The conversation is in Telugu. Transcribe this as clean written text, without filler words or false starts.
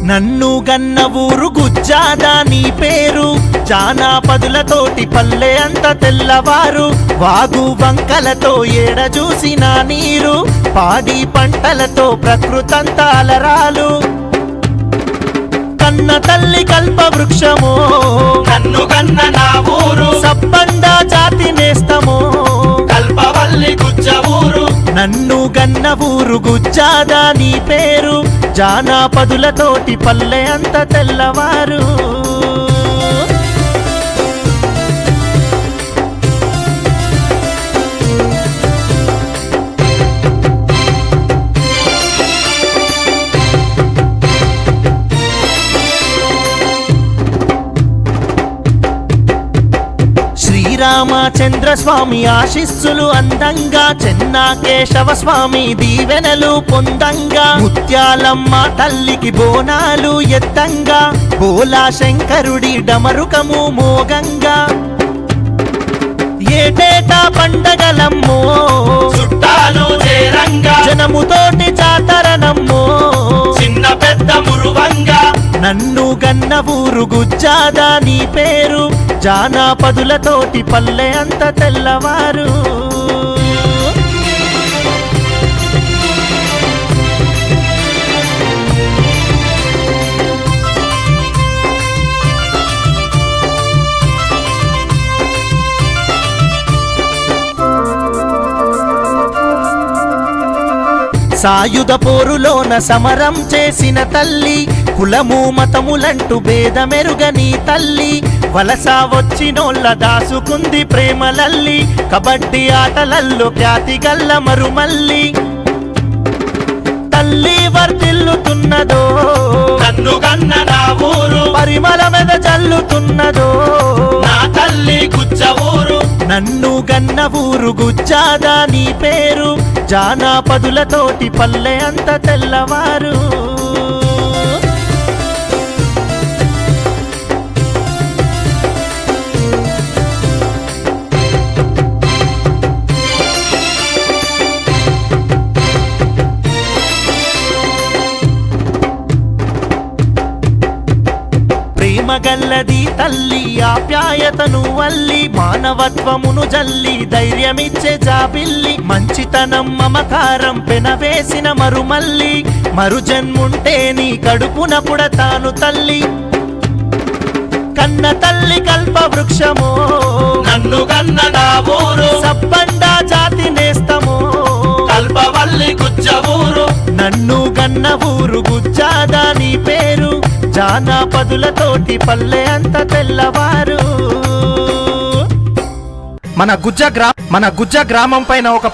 నన్ను గన్న ఊరు గుజ్జాదా నీ పేరు, జానాపదులతోటి పల్లె అంత తెల్లవారు, వాగు వంకలతో ఏడ చూసిన నీరు, పాడి పంటలతో ప్రకృతంతా అలరాలు. కన్న తల్లి కల్ప వృక్షమో నన్ను కన్న నా ఊరు, సబ్బండ జాతి నేస్తమో కల్పవల్లి గుజ్జ ఊరు. నన్ను గన్న ఊరు గుజ్జాదా నీ పేరు, జానాపదులతోటి పల్లె అంత తెల్లవారు. శ్రీరామచంద్ర స్వామి ఆశీస్సులు అందంగా, చెన్నా కేశవ స్వామి దీవెనలు పొందంగా, ముత్యాలమ్మ తల్లికి బోనాలు ఎత్తంగా, బోలా శంకరుడి డమరుకము మోగంగా, ఏటేటా పండగలమ్మో చుట్టాలు చేరంగా, జనముతోటి జాతరనమ్మో చిన్న పెద్ద మురువంగా. నన్ను గన్న ఊరు గుజ్జాదా నీ పేరు, జానాపదులతోటి పల్లె అంత తెల్లవారు. సాయుధ పోరులోన సమరం చేసిన తల్లి, కులము మతములంటూ భేదమెరుగని తల్లి, వలస వచ్చినోళ్ళ దాసుకుంది ప్రేమలల్లి, కబడ్డీ ఆటలల్లో ఖ్యాతి గల్ల మరుమల్లి. తల్లి వర్తిల్లుతున్నదో నన్ను కన్న నా ఊరు, పరిమళ మెద చల్లుతున్నదో నా తల్లి గుజ్జ ఊరు. నన్ను గన్న ఊరు గుజ్జాదా నీ పేరు, జానాపదులతోటి పల్లె అంత తెల్లవారు. ప్రేమగల్లది తల్లి ఆప్యాయతను వల్లి, మానవత్వమును జల్లి ధైర్యమిచ్చే జాబిల్లి, మంచితనం మమకారం పెనవేసిన మరుమల్లి, మరు జన్ముంటే నీ కడుపున పుడతాను తల్లి. కన్న తల్లి కల్ప వృక్షమో నన్ను కన్న నా ఊరు, సబ్బండ జాతి నేస్తమో కల్పవల్లి గుజ్జ ఊరు. నన్ను గన్న ఊరు గుజ్జాదా నీ పేరు, జానాపదులతోటి పల్లె అంత తెల్లవారు. మన గుజ్జ గ్రామం పైన ఒక